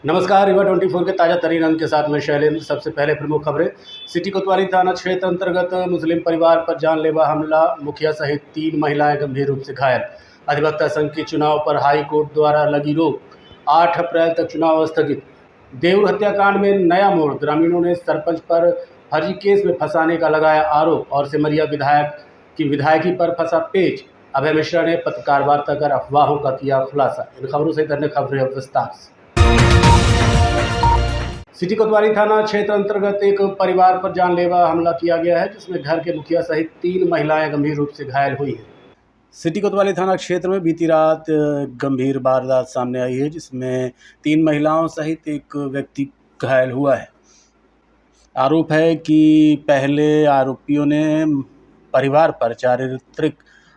नमस्कार, रिवा 24 के ताज़ा तरीन अंक के साथ मैं शैलेंद्र। सबसे पहले प्रमुख खबरें। सिटी कोतवाली थाना क्षेत्र अंतर्गत मुस्लिम परिवार पर जानलेवा हमला, मुखिया सहित 3 महिलाएं गंभीर रूप से घायल। अधिवक्ता संघ के चुनाव पर हाई कोर्ट द्वारा लगी रोक, 8 अप्रैल तक चुनाव स्थगित। देऊर हत्याकांड में नया मोड़, ग्रामीणों ने सरपंच पर फर्जी केस में फंसाने का लगाया आरोप और सिमरिया विधायक की विधायकी पर फंसा पेच। अभय मिश्रा ने पत्रकार वार्ता कर अफवाहों का किया खुलासा। इन खबरों से अन्य खबरें अब विस्तार से। सिटी कोतवाली थाना क्षेत्र अंतर्गत एक परिवार पर जानलेवा हमला किया गया है, जिसमें घर के मुखिया सहित 3 महिलाएं गंभीर रूप से घायल हुई हैं। सिटी कोतवाली थाना क्षेत्र में बीती रात गंभीर वारदात सामने आई है, जिसमें 3 महिलाओं सहित एक व्यक्ति घायल हुआ है। आरोप है कि पहले आरोपियों ने परिवार पर चारित्रिक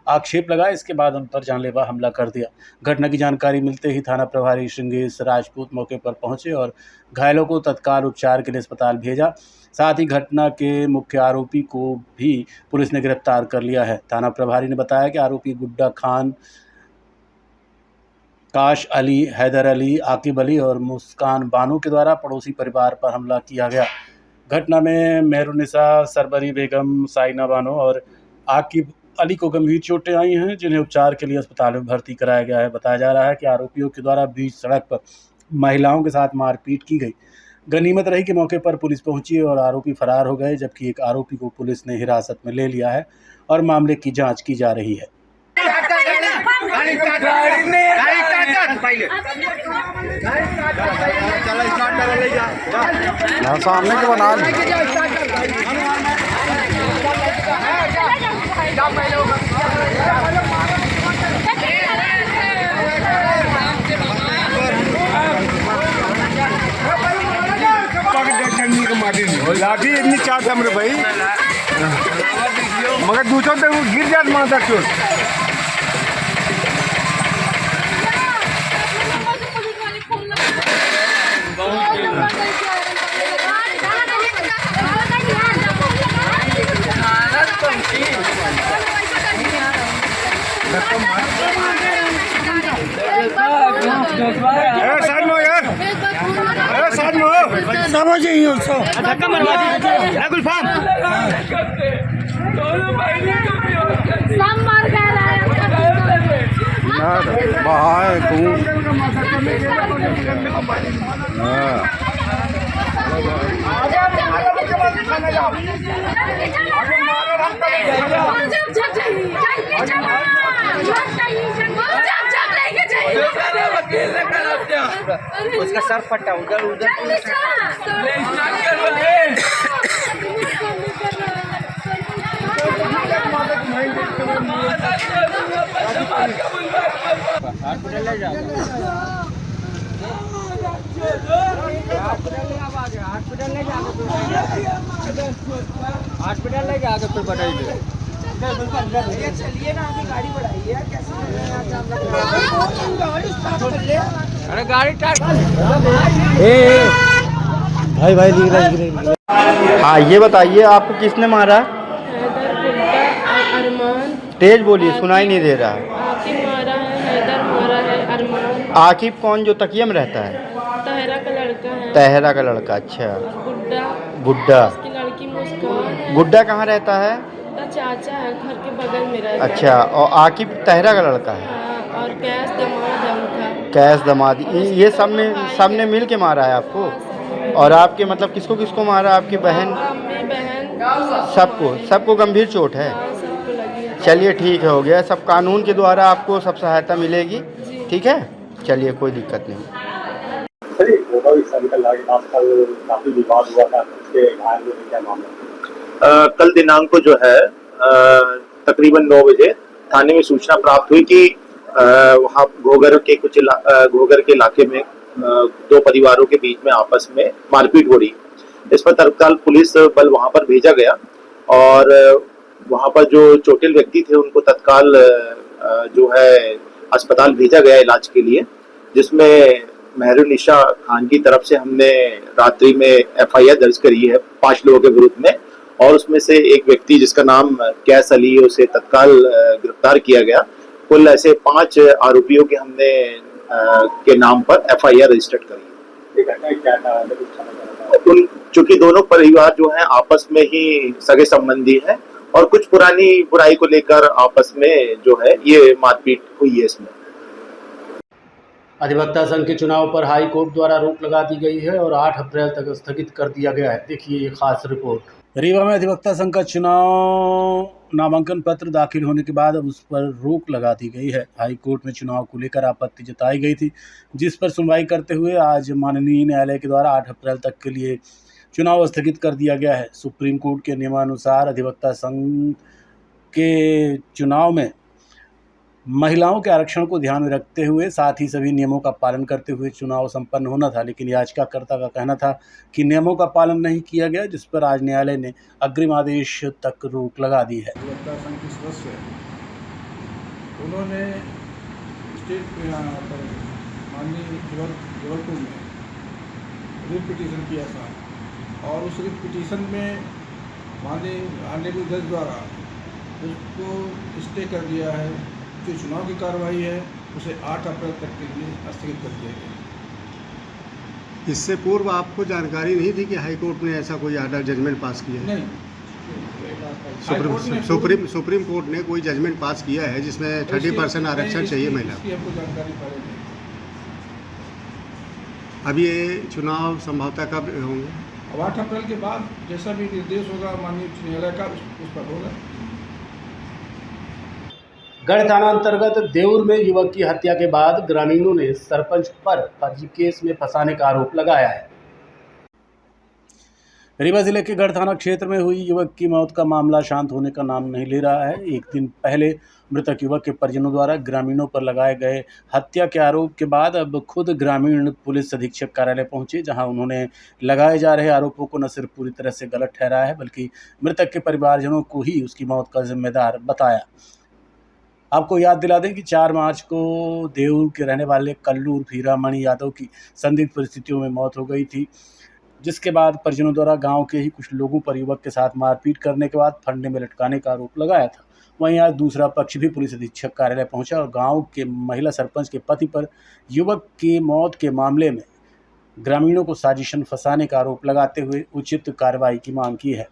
आक्षेप लगाए, इसके बाद उन पर जानलेवा हमला कर दिया। घटना की जानकारी मिलते ही थाना प्रभारी श्रृंगेश राजपूत मौके पर पहुंचे और घायलों को तत्काल उपचार के लिए अस्पताल भेजा। साथ ही घटना के मुख्य आरोपी को भी पुलिस ने गिरफ्तार कर लिया है। थाना प्रभारी ने बताया कि आरोपी गुड्डा खान, काश अली, हैदर अली, आकिब अली और मुस्कान बानो के द्वारा पड़ोसी परिवार पर हमला किया गया। घटना में मेहरुनिसा, सरबरी बेगम, साइना बानो और आकिब अली को गंभीर चोटें आई हैं, जिन्हें उपचार के लिए अस्पताल में भर्ती कराया गया है। बताया जा रहा है कि आरोपियों के द्वारा बीच सड़क पर महिलाओं के साथ मारपीट की गई। गनीमत रही कि मौके पर पुलिस पहुंची और आरोपी फरार हो गए, जबकि एक आरोपी को पुलिस ने हिरासत में ले लिया है और मामले की जांच की जा रही है। सामने के बना लाठी इतनी चाहता मेरे भाई, मगर दूसरों तक वो गिर जात माता क्यों। समझ ही उसको धक्का मरवा दीजिए। गुलफाम बाहर तू उसका सर फटा उधर उधर। हॉस्पिटल ले जाके फिर बताइए। चलिए ना, आगे गाड़ी बढ़ाइए। अरे गाड़ी भाई हाँ, ये बताइए आपको किसने मारा? अरमान। तेज बोलिए, सुनाई नहीं दे रहा है। आकिब मारा है, हैदर मारा है, अरमान। आकिब कौन, जो तकिया में रहता है? तहरा का लड़का है। तहरा का लड़का, अच्छा। गुड्डा, गुड्डा, उसकी लड़की मुस्कान है। गुड्डा कहाँ रहता है? चाचा है, घर के बगल में रहता है। अच्छा, और आकिब तहरा का लड़का है। हाँ, और कैश दमाद है उनका। कैश दमाद, ये सब ने मिल के मारा है आपको? और आपके मतलब किसको किसको मारा? आपकी बहन, सबको गंभीर चोट है? सबको लगी है। चलिए ठीक है, हो गया सब। कानून के द्वारा आपको सब सहायता मिलेगी, ठीक है। चलिए, कोई दिक्कत नहीं। काफी विवाद हुआ था, उसके घायल होने का मामला कल दिनांक को जो है तकरीबन 9 बजे थाने में सूचना प्राप्त हुई कि वहाँ घोघर के इलाके में 2 परिवारों के बीच में आपस में मारपीट हो रही। इस पर तत्काल पुलिस बल वहां पर भेजा गया और वहां पर जो चोटिल व्यक्ति थे उनको तत्काल जो है अस्पताल भेजा गया इलाज के लिए, जिसमें मेहरुनिसा खान की तरफ से हमने रात्रि में FIR दर्ज करी है 5 लोगों के विरुद्ध में, और उसमें से एक व्यक्ति जिसका नाम कैश अली है उसे तत्काल गिरफ्तार किया गया। कुल ऐसे 5 आरोपियों के हमने के नाम पर FIR रजिस्टर्ड करी। उन चूंकि दोनों परिवार जो हैं आपस में ही सगे संबंधी हैं और कुछ पुरानी बुराई को लेकर आपस में जो है ये मारपीट हुई है इसमें। अधिवक्ता संघ के चुनाव पर हाई कोर्ट द्वारा रोक लगा दी गई है और 8 अप्रैल तक स्थगित कर दिया गया है। देखिए ये खास रिपोर्ट। रीवा में अधिवक्ता संघ का चुनाव नामांकन पत्र दाखिल होने के बाद अब उस पर रोक लगा दी गई है। हाई कोर्ट में चुनाव को लेकर आपत्ति जताई गई थी, जिस पर सुनवाई करते हुए आज माननीय न्यायालय के द्वारा 8 अप्रैल तक के लिए चुनाव स्थगित कर दिया गया है। सुप्रीम कोर्ट के नियमानुसार अधिवक्ता संघ के चुनाव में महिलाओं के आरक्षण को ध्यान में रखते हुए साथ ही सभी नियमों का पालन करते हुए चुनाव संपन्न होना था, लेकिन याचिकाकर्ता का कहना था कि नियमों का पालन नहीं किया गया, जिस पर आज न्यायालय ने अग्रिम आदेश तक रोक लगा दी है। अधिवक्ता संघ के सदस्य उन्होंने स्टेट माननीय जबलपुर में रिट पिटीशन किया था और उस रिट पिटीशन में माननीय ऑनरेबल जज द्वारा उसको स्टे कर दिया है। जो चुनाव की कार्रवाई है उसे 8 अप्रैल तक के लिए स्थगित कर दिया गया। इससे पूर्व आपको जानकारी नहीं थी कि हाई कोर्ट ने ऐसा कोई ऑर्डर जजमेंट पास किया है? नहीं, सुप्रीम कोर्ट ने कोई जजमेंट पास किया है जिसमें 30% आरक्षण चाहिए महिला को। हमको जानकारी पहले नहीं। अभी ये चुनाव संभवतः कब होंगे? अब 8 अप्रैल के बाद जैसा भी निर्देश होगा माननीय उच्च न्यायालय का उस पर होगा। गढ़ थाना अंतर्गत देउर में युवक की हत्या के बाद ग्रामीणों ने सरपंच पर फर्जी केस में फंसाने का आरोप लगाया है। रीवा जिले के गढ़ थाना क्षेत्र में हुई युवक की मौत का मामला शांत होने का नाम नहीं ले रहा है। एक दिन पहले मृतक युवक के परिजनों द्वारा ग्रामीणों पर लगाए गए हत्या के आरोप के बाद अब खुद ग्रामीण पुलिस अधीक्षक कार्यालय पहुंचे, जहां उन्होंने लगाए जा रहे आरोपों को न सिर्फ पूरी तरह से गलत ठहराया है, बल्कि मृतक के परिवारजनों को ही उसकी मौत का जिम्मेदार बताया। आपको याद दिला दें कि 4 मार्च को देउर के रहने वाले कल्लू उर्फ हीरामणि यादव की संदिग्ध परिस्थितियों में मौत हो गई थी, जिसके बाद परिजनों द्वारा गांव के ही कुछ लोगों पर युवक के साथ मारपीट करने के बाद फंडे में लटकाने का आरोप लगाया था। वहीं आज दूसरा पक्ष भी पुलिस अधीक्षक कार्यालय पहुंचा और गांव के महिला सरपंच के पति पर युवक की मौत के मामले में ग्रामीणों को साजिशन फंसाने का आरोप लगाते हुए उचित कार्रवाई की मांग की है।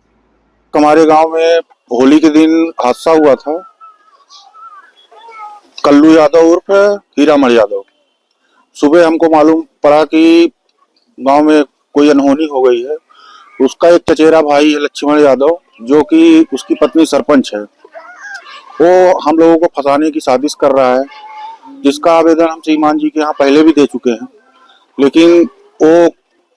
हमारे गांव में होली के दिन हादसा हुआ था। कल्लू यादव उर्फ हीरामणि यादव, सुबह हमको मालूम पड़ा कि गांव में कोई अनहोनी हो गई है। उसका एक चचेरा भाई है लक्ष्मण यादव, जो कि उसकी पत्नी सरपंच है, वो हम लोगों को फंसाने की साजिश कर रहा है, जिसका आवेदन हम श्रीमान जी के यहाँ पहले भी दे चुके हैं, लेकिन वो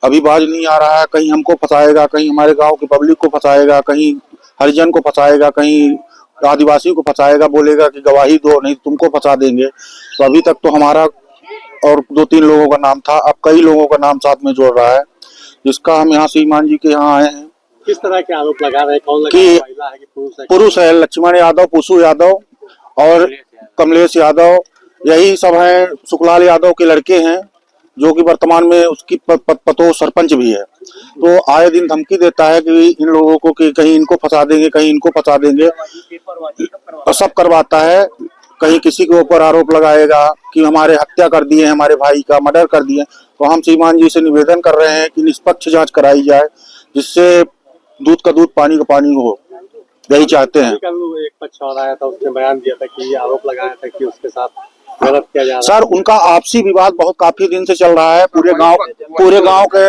अभी बाज नहीं आ रहा है। कहीं हमको फंसाएगा, कहीं हमारे गांव की पब्लिक को फंसाएगा, कहीं हरिजन को फंसाएगा, कहीं आदिवासी को फंसाएगा, बोलेगा कि गवाही दो नहीं तुमको फंसा देंगे। तो अभी तक तो हमारा और 2-3 लोगों का नाम था, अब कई लोगों का नाम साथ में जोड़ रहा है, जिसका हम यहाँ श्रीमान जी के यहाँ आए हैं। किस तरह के आरोप लगा रहे हैं? कौन लगा कि महिला है कि पुरुष है? लक्ष्मण यादव, पुसू यादव और कमलेश यादव, यही सब हैं। सुखलाल यादव के लड़के हैं, जो कि वर्तमान में उसकी पतो सरपंच भी है। तो आए दिन धमकी देता है कि इन लोगों को कि कहीं इनको फंसा देंगे, कहीं इनको फंसा देंगे, और सब करवाता है। कहीं किसी के ऊपर आरोप लगाएगा कि हमारे हत्या कर दिए, हमारे भाई का मर्डर कर दिए। तो हम श्रीमान जी से निवेदन कर रहे हैं कि निष्पक्ष जांच कराई जाए, जिससे दूध का दूध पानी का पानी हो, यही चाहते हैं। एक पक्ष और आया था, उसने बयान दिया था कि ये आरोप लगाया था कि उसके साथ गलत किया जा रहा है। सर, उनका आपसी विवाद बहुत काफी दिन से चल रहा है। पूरे गांव के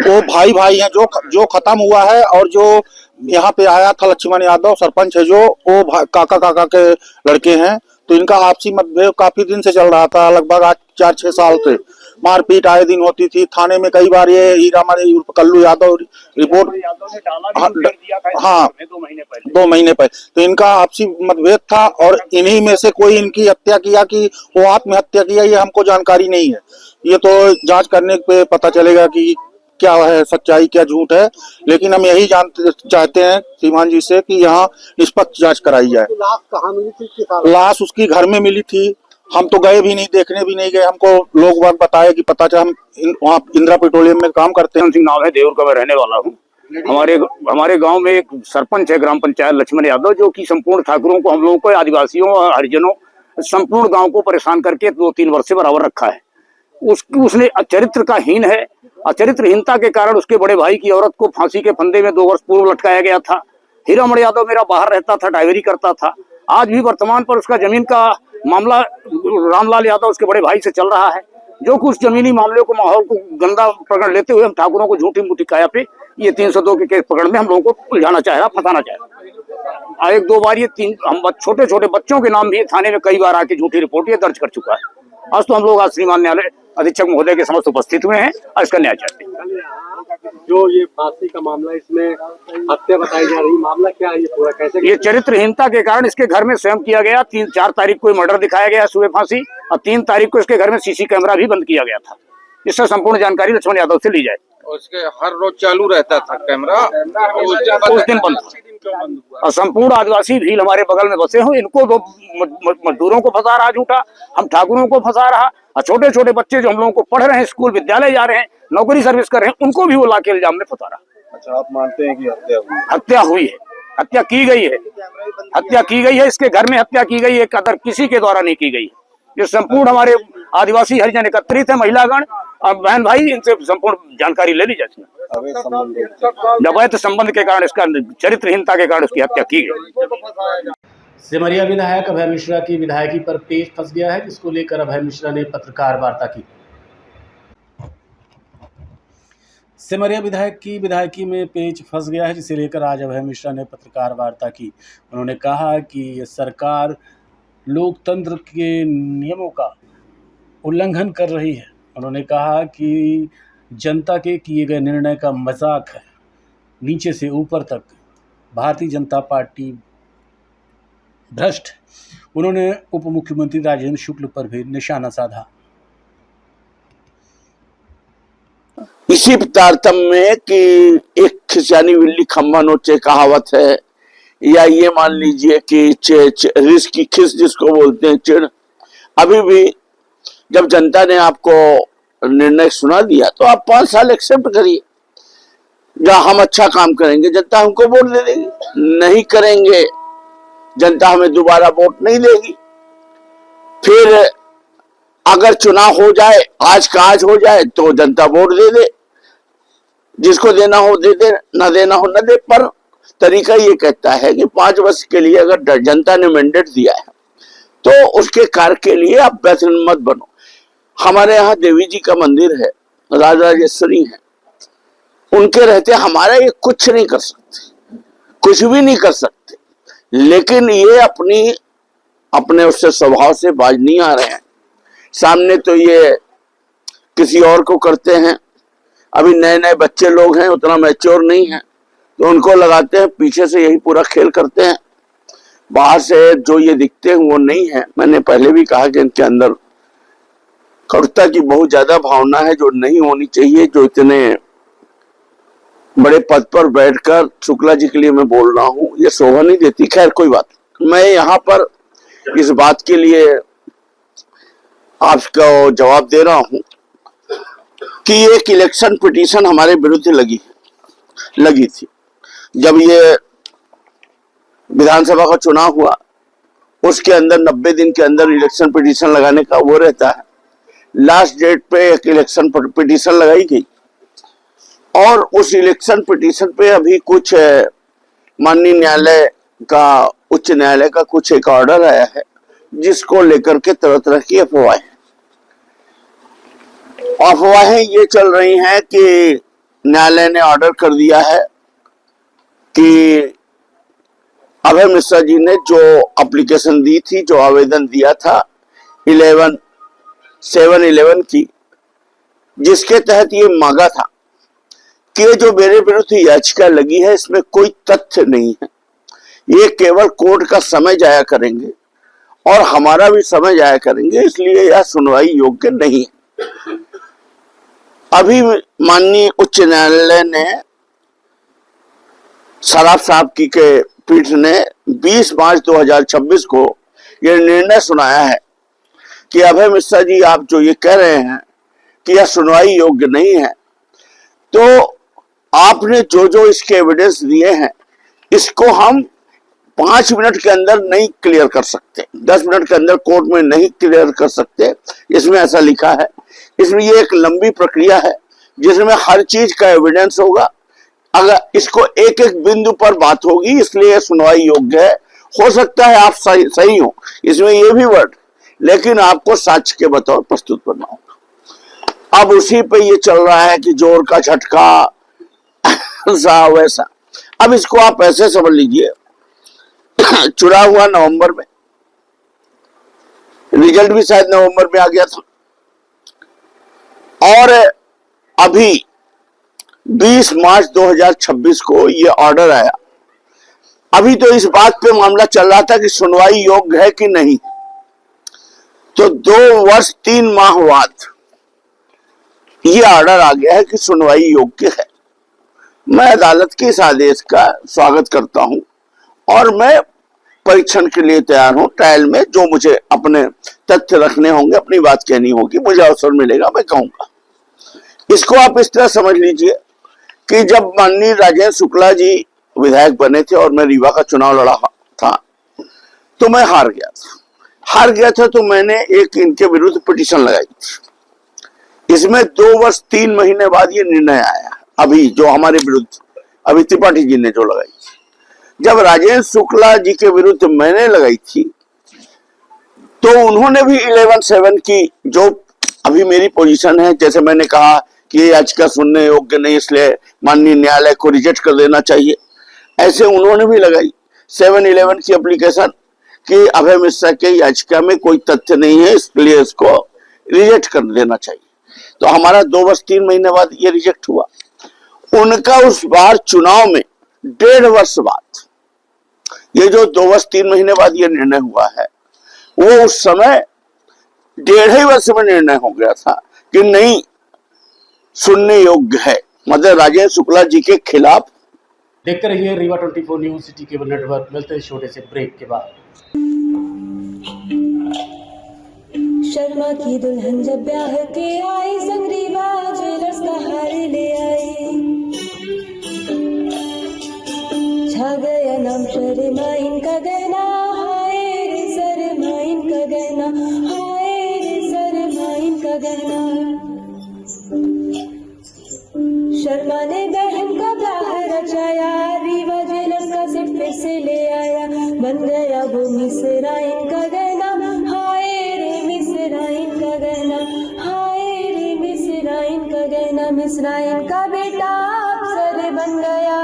वो भाई हैं, जो खत्म हुआ है। और जो यहाँ पे आया था लक्ष्मण यादव सरपंच है, जो वो काका के लड़के हैं। तो इनका आपसी मतभेद काफी दिन से चल रहा था, लगभग 4-6 साल से मारपीट आए दिन होती थी। थाने में कई बार ये हीरामणि उर्फ कल्लू यादव रिपोर्ट 2 महीने पहले तो इनका आपसी मतभेद था, और इन्हीं में से कोई इनकी हत्या किया कि वो आत्महत्या किया, ये हमको जानकारी नहीं है। ये तो जांच करने पे पता चलेगा कि क्या है सच्चाई, क्या झूठ है। लेकिन हम यही जानते चाहते हैं श्रीमान जी से कि यहाँ निष्पक्ष जांच कराई जाए। लाश कहाँ मिली थी? लाश उसकी घर में मिली थी। हम तो गए भी नहीं, देखने भी नहीं गए। हमको लोग बात बताए कि पता चला, हम वहाँ इंदिरा पेट्रोलियम में काम करते हैं। सिंह नाम है, देउर का मैं रहने वाला हूँ। हमारे गांव में एक सरपंच है ग्राम पंचायत लक्ष्मण यादव, जो कि संपूर्ण ठाकुरों को, हम लोगों को, आदिवासियों और हरिजनों, संपूर्ण गांव को परेशान करके 2-3 वर्ष से बराबर रखा है। उसने चरित्र का हीन है। चरित्रहीनता के कारण उसके बड़े भाई की औरत को फांसी के फंदे में 2 वर्ष पूर्व लटकाया गया था। हीरामण यादव मेरा बाहर रहता था, ड्राइवरी करता था। आज भी वर्तमान पर उसका जमीन का मामला रामलाल यादव उसके बड़े भाई से चल रहा है, जो कुछ जमीनी मामले को, माहौल को गंदा पकड़ लेते हुए हम ठाकुरों को झूठी मूठी काया पे ये 302 के केस पकड़ में हम लोगों को उलझाना चाह रहा, फंसाना चाह रहा। 1-2 बार ये हम छोटे छोटे बच्चों के नाम भी थाने में कई बार आके झूठी रिपोर्ट ये दर्ज कर चुका है। आज तो हम लोग श्रीमान न्यायालय अधीक्षक महोदय के समक्ष उपस्थित हुए हैं और इसका न्याय चाहते हैं। जो ये फांसी का मामला, इसमें हत्या बताई जा रही, मामला क्या है ये पूरा, कैसे? ये चरित्रहीनता के कारण इसके घर में स्वयं किया गया। 4 तारीख को मर्डर दिखाया गया सुबह फांसी, और 3 तारीख को इसके घर में सीसी कैमरा भी बंद किया गया था। इससे संपूर्ण जानकारी लक्ष्मण यादव से ली जाए। उसके हर रोज चालू रहता था कैमरा, उस दिन बंद था। और संपूर्ण आदिवासी भील हमारे बगल में बसे हो, इनको तो मजदूरों को फंसा रहा झूठा, हम ठाकुरों को फंसा रहा, और छोटे छोटे बच्चे जो हम लोगों को पढ़ रहे हैं, स्कूल विद्यालय जा रहे हैं, नौकरी सर्विस कर रहे हैं, उनको भी वो लाके इल्जाम में फंसा रहा। अच्छा, आप मानते हैं कि हत्या हुई है, हत्या की गई है, हत्या की गई है, इसके घर में हत्या की गई है, कदर किसी के द्वारा नहीं की गई है। ये संपूर्ण हमारे आदिवासी हरिजन एकत्रित है, महिलागण और बहन भाई, इनसे संपूर्ण जानकारी ले ली जाती है। अवैध संबंध के कारण, इसका चरित्रहीनता के कारण उसकी हत्या की गई। सिमरिया विधायक अभय मिश्रा की विधायकी पर पेच फंस गया है, जिसको लेकर अभय मिश्रा ने पत्रकार वार्ता की। सिमरिया विधायक की विधायकी में पेच फंस गया है, जिसे लेकर आज अभय मिश्रा ने पत्रकार वार्ता की। उन्होंने कहा कि सरकार लोकतंत्र के नियमों का उल्लंघन कर रही है। उन्होंने कहा कि जनता के किए गए निर्णय का मजाक है, नीचे से ऊपर तक भारतीय जनता पार्टी भ्रष्ट। उन्होंने उप मुख्यमंत्री राजेंद्र शुक्ल पर भी निशाना साधा। इसी तारतम्य में कि एक खिसियानी बिल्ली खम्भा नोचे कहावत है, या ये मान लीजिए कि रिस्क की खिस जिसको बोलते हैं, चिड़। अभी भी जब जनता ने आपको निर्णय सुना दिया तो आप 5 साल एक्सेप्ट करिए। जहां हम अच्छा काम करेंगे जनता हमको वोट दे देगी, नहीं करेंगे जनता हमें दोबारा वोट नहीं देगी। फिर अगर चुनाव हो जाए, आज का आज हो जाए, तो जनता वोट दे दे, जिसको देना हो दे दे, ना देना हो न दे। पर तरीका ये कहता है कि 5 वर्ष के लिए अगर जनता ने मैंडेट दिया है तो उसके कार्य के लिए आप व्यसन मत बनो। हमारे यहाँ देवी जी का मंदिर है, राजराजेश्वरी है, उनके रहते हमारा ये कुछ नहीं कर सकते, कुछ भी नहीं कर सकते। लेकिन ये अपने उससे स्वभाव से बाज नहीं आ रहे हैं। सामने तो ये किसी और को करते हैं, अभी नए नए बच्चे लोग हैं, उतना मैच्योर नहीं है, तो उनको लगाते हैं, पीछे से यही पूरा खेल करते हैं। बाहर से जो ये दिखते हैं वो नहीं है। मैंने पहले भी कहा कि इनके अंदर करुणा की बहुत ज्यादा भावना है, जो नहीं होनी चाहिए। जो इतने बड़े पद पर बैठकर शुक्ला जी के लिए मैं बोल रहा हूँ, ये शोभा नहीं देती। खैर कोई बात, मैं यहाँ पर इस बात के लिए आपको जवाब दे रहा हूँ कि एक इलेक्शन पिटीशन हमारे विरुद्ध लगी थी। जब ये विधानसभा का चुनाव हुआ, उसके अंदर 90 दिन के अंदर इलेक्शन पिटीशन लगाने का वो रहता है। लास्ट डेट पे एक इलेक्शन पिटीशन लगाई गई, और उस इलेक्शन पिटीशन पे अभी कुछ माननीय न्यायालय का, उच्च न्यायालय का कुछ एक ऑर्डर आया है, जिसको लेकर के तरह तरह की अफवाहें ये चल रही हैं कि न्यायालय ने ऑर्डर कर दिया है कि अभय मिश्रा जी ने जो एप्लीकेशन दी थी, जो आवेदन दिया था 7/11 की, जिसके तहत ये मांगा था कि जो मेरे विरुद्ध याचिका लगी है इसमें कोई तथ्य नहीं है, ये केवल कोर्ट का समय जाया करेंगे और हमारा भी समय जाया करेंगे, इसलिए यह सुनवाई योग्य नहीं है। अभी माननीय उच्च न्यायालय ने, सराफ साहब की के पीठ ने 20 मार्च 2026 को यह निर्णय सुनाया है कि अभय मिश्रा जी, आप जो ये कह रहे हैं कि यह सुनवाई योग्य नहीं है, तो आपने जो इसके एविडेंस दिए हैं, इसको हम 5 मिनट के अंदर नहीं क्लियर कर सकते, 10 मिनट के अंदर कोर्ट में नहीं क्लियर कर सकते। इसमें ऐसा लिखा है इसमें ये एक लंबी प्रक्रिया है जिसमें हर चीज का एविडेंस होगा। अगर इसको एक एक बिंदु पर बात होगी, इसलिए सुनवाई योग्य है। हो सकता है आप सही हो इसमें ये भी वर्ड, लेकिन आपको साक्ष्य के बतौर प्रस्तुत करना होगा। अब उसी पे ये चल रहा है कि जोर का झटका ऐसा वैसा। अब इसको आप ऐसे समझ लीजिए, चुनाव हुआ नवंबर में, रिजल्ट भी शायद नवंबर में आ गया था, और अभी 20 मार्च 2026 को ये ऑर्डर आया। अभी तो इस बात पे मामला चल रहा था कि सुनवाई योग्य है कि नहीं। तो 2 वर्ष 3 माह बाद ये ऑर्डर आ गया है कि सुनवाई योग्य है। मैं अदालत के इस आदेश का स्वागत करता हूं और मैं परीक्षण के लिए तैयार हूं। ट्रायल में जो मुझे अपने तथ्य रखने होंगे, अपनी बात कहनी होगी, मुझे अवसर मिलेगा, मैं कहूंगा। इसको आप इस तरह समझ लीजिए कि जब माननीय राजेंद्र शुक्ला जी विधायक बने थे और मैं रीवा का चुनाव लड़ा था, तो मैं हार गया था तो मैंने एक इनके विरुद्ध पिटीशन लगाई थी। इसमें 2 वर्ष 3 महीने बाद ये निर्णय आया, अभी जो हमारे विरुद्ध अभी त्रिपाठी जी ने जो लगाई थी। जब राजेंद्र शुक्ला जी के विरुद्ध मैंने लगाई थी तो उन्होंने भी 11/7 की जो अभी मेरी पोजीशन है, जैसे मैंने कहा कि ये याचिका सुनने योग्य नहीं, इसलिए माननीय न्यायालय को रिजेक्ट कर देना चाहिए, ऐसे उन्होंने भी लगाई 7/11 की एप्लीकेशन कि अभय मिश्रा के याचिका में कोई तथ्य नहीं है, इसलिए इसको रिजेक्ट कर देना चाहिए। तो हमारा 2 वर्ष 3 महीने बाद ये रिजेक्ट हुआ। उनका उस बार चुनाव में 1.5 वर्ष बाद, ये जो 2 वर्ष 3 महीने बाद ये निर्णय हुआ है, वो उस समय 1.5 वर्ष में निर्णय हो गया था कि नहीं सुनने योग्य है, मतलब राजेंद्र शुक्ला जी के खिलाफ। देखते रहिए Rewa 24 news city cable network. मिलते हैं छोटे से ब्रेक के बाद। शर्मा की दुल्हन जब ब्याह के आई, संग रीवा ज्वेलर्स का हार ले आई। छा गया नाम शर्मा इनका गहना, हाय रे शर्मा इनका गहना, हाय रे शर्मा इनका गहना। शर्मा ने बहन का ब्याह रचाया, रीवा ज्वेलर्स का सेट पे से ले आया। बन गया वो मिसरा इनका गहना, हाय रे मिसरा इनका गहना, हाय रे मिसरा इनका गहना। मिसरा इनका बेटा अफसर बन गया,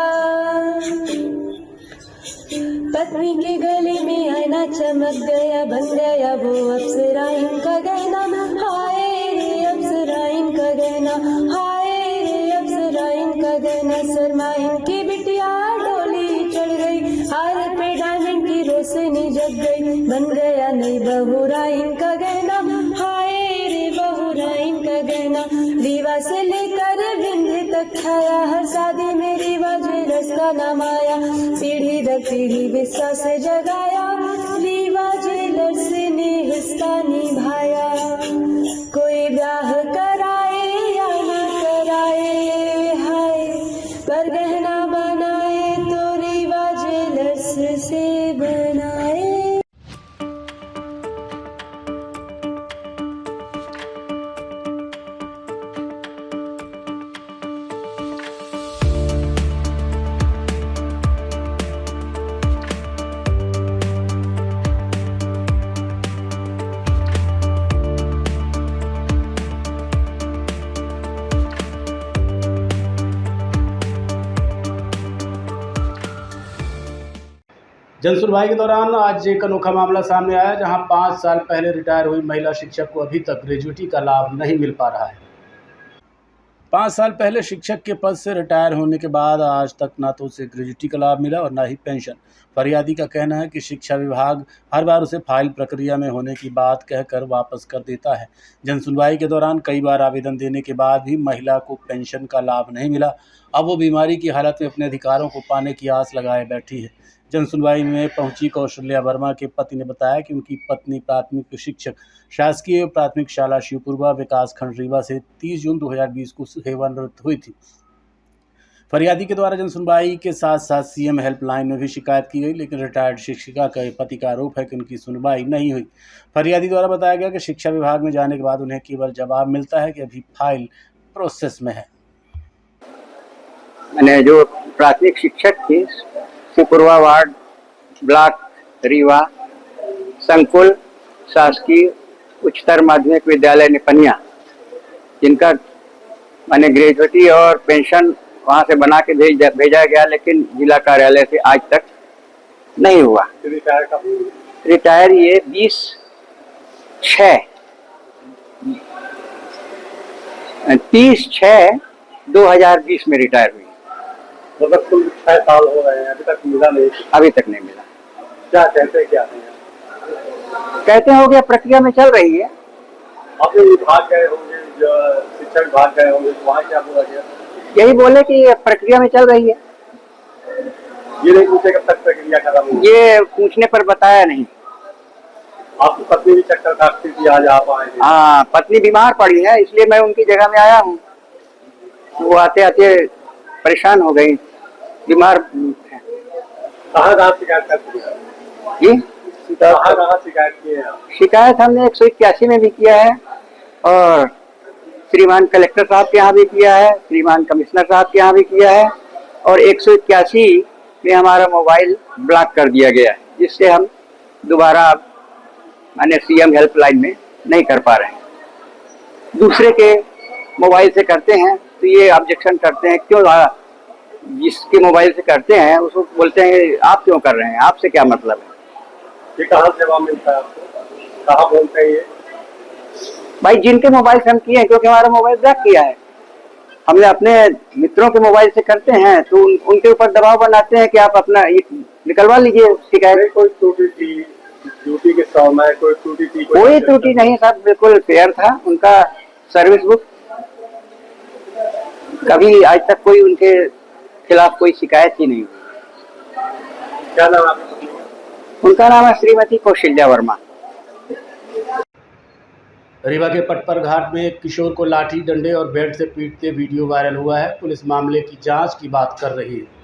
पत्नी के गले में आईना चमक गया। बन गया वो अफसरा इनका गहना, हाय रे अफसरा इनका गहना, हाय रे अफसरा इनका गहना। शर्मा इनकी बिटिया डोली चढ़ गई, हार पे डायमंड की रोशनी जग गई। बन गया नई बहुरा इनका गहना, हाय रे बहुरा इनका गहना। रीवा से लेकर विंध्य तक छाया, हर शादी में रीवा ज्वेलर्स का नाम आया। पीढ़ी दर पीढ़ी विश्वास से जगाया, रीवा ज्वेलर्स ने हिस्सा निभाया। कोई ब्याह कराए या न कराए, हाय पर गहना बनाए तो रीवा ज्वेलर्स से बनाए। जनसुनवाई के दौरान आज एक अनोखा मामला सामने आया, जहां 5 साल पहले रिटायर हुई महिला शिक्षक को अभी तक ग्रेजुएटी का लाभ नहीं मिल पा रहा है। 5 साल पहले शिक्षक के पद से रिटायर होने के बाद आज तक ना तो उसे ग्रेजुएटी का लाभ मिला और ना ही पेंशन। फरियादी का कहना है कि शिक्षा विभाग हर बार उसे फाइल प्रक्रिया में होने की बात कहकर वापस कर देता है। जनसुनवाई के दौरान कई बार आवेदन देने के बाद भी महिला को पेंशन का लाभ नहीं मिला। अब वो बीमारी की हालत में अपने अधिकारों को पाने की आस लगाए बैठी है। जनसुनवाई में पहुंची कौशल्या वर्मा के पति ने बताया कि उनकी पत्नी प्राथमिक शिक्षक शासकीय प्राथमिक शाला शिवपुरवा विकास खंड रीवा से 30 जून 2020 को सेवानिवृत्त हुई थी। फरियादी के द्वारा जनसुनवाई के साथ साथ सीएम हेल्पलाइन में भी शिकायत की गई, लेकिन रिटायर्ड शिक्षिका के पति का आरोप है कि उनकी सुनवाई नहीं हुई। फरियादी द्वारा बताया गया कि शिक्षा विभाग में जाने के बाद उन्हें केवल जवाब मिलता है कि अभी फाइल प्रोसेस में है। मैंने जो प्राथमिक शिक्षक थी सिपुरवा वार्ड ब्लॉक रीवा संकुल शासकीय उच्चतर माध्यमिक विद्यालय निपनिया, जिनका मैंने ग्रेजुएटी और पेंशन वहाँ से बना के भेजा गया, लेकिन जिला कार्यालय से आज तक नहीं हुआ। रिटायर ये 30/6/2020 में रिटायर हुई। मतलब कुल 6 साल हो रहे हैं, अभी तक मिला नहीं। अभी तक नहीं मिला। क्या कहते क्या नहीं? कहते हो गया प्रक्रिया में चल रही है। आपने विभाग गए होंगे, जो शिक्षा विभाग गए होंगे, वहाँ क्या बोला गया? यही बोले कि प्रक्रिया में चल रही है। ये नहीं पूछे कब तक प्रक्रिया खत्म होगी? ये पूछने पर बताया नहीं। आपकी पत्नी भी चक्कर काटती थी, आज आप आए? हाँ, पत्नी बीमार पड़ी है, इसलिए मैं उनकी जगह में आया हूँ। वो आते आते परेशान हो गई, बीमार। कहाँ शिकायत करती है जी? कहाँ शिकायत की है? शिकायत हमने 181 में भी किया है और श्रीमान कलेक्टर साहब के यहाँ भी किया है, श्रीमान कमिश्नर साहब के यहाँ भी किया है, और 181 में हमारा मोबाइल ब्लॉक कर दिया गया है, जिससे हम दोबारा माने सीएम हेल्पलाइन में नहीं कर पा रहे हैं। दूसरे के मोबाइल से करते हैं तो ये ऑब्जेक्शन करते हैं, क्यों जिसके मोबाइल से करते हैं उसको बोलते हैं आप क्यों कर रहे हैं, आपसे क्या मतलब है। ये कहाँ से जवाब मिलता है आपको? कहाँ बोलते हैं ये? भाई जिनके मोबाइल से हम किए हैं, क्योंकि हमारा मोबाइल ब्लॉक किया है, हमने अपने मित्रों के मोबाइल से करते हैं तो उनके ऊपर दबाव बनाते हैं कि आप अपना निकलवा लीजिए शिकायत। कोई त्रुटि थी ड्यूटी के समय? कोई त्रुटि थी? कोई त्रुटि नहीं, सब बिल्कुल फेयर था। उनका सर्विस बुक, कभी आज तक कोई उनके खिलाफ कोई शिकायत ही नहीं हुई। क्या नाम है? उनका नाम है श्रीमती कौशल्या वर्मा। रीवा के पटपर घाट में एक किशोर को लाठी डंडे और बेल्ट से पीटते वीडियो वायरल हुआ है। पुलिस मामले की जांच की बात कर रही है।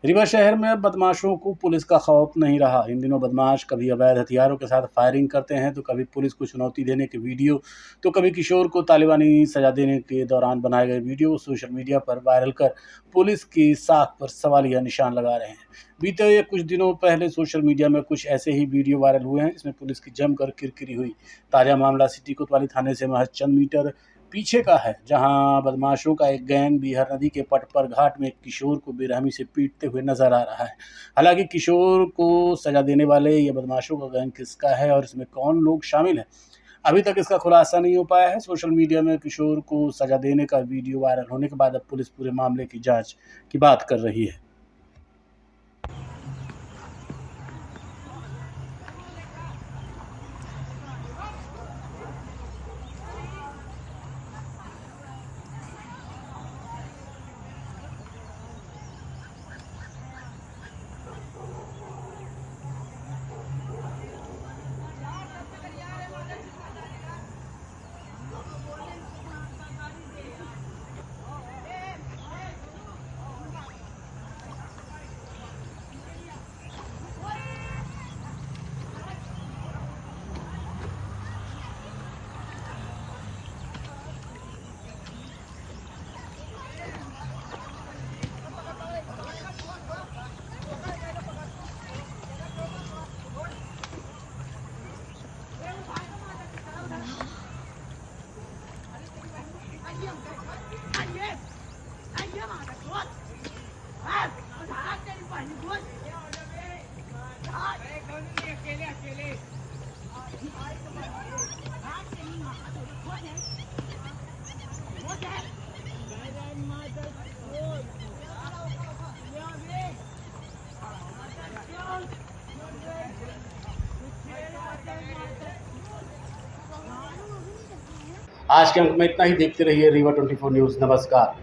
रीवा शहर में बदमाशों को पुलिस का खौफ नहीं रहा। इन दिनों बदमाश कभी अवैध हथियारों के साथ फायरिंग करते हैं, तो कभी पुलिस को चुनौती देने के वीडियो, तो कभी किशोर को तालिबानी सजा देने के दौरान बनाए गए वीडियो सोशल मीडिया पर वायरल कर पुलिस की साख पर सवालिया निशान लगा रहे हैं। बीते कुछ दिनों पहले सोशल मीडिया में कुछ ऐसे ही वीडियो वायरल हुए हैं, जिसमें पुलिस की जमकर किरकिरी हुई। ताज़ा मामला सिटी कोतवाली थाने से महज चंद मीटर पीछे का है, जहां बदमाशों का एक गैंग बिहार नदी के पटपर घाट में एक किशोर को बेरहमी से पीटते हुए नजर आ रहा है। हालांकि किशोर को सजा देने वाले ये बदमाशों का गैंग किसका है और इसमें कौन लोग शामिल हैं, अभी तक इसका खुलासा नहीं हो पाया है। सोशल मीडिया में किशोर को सजा देने का वीडियो वायरल होने के बाद अब पुलिस पूरे मामले की जाँच की बात कर रही है। आज के अंक में इतना ही। देखते रहिए रीवा 24 न्यूज़। नमस्कार।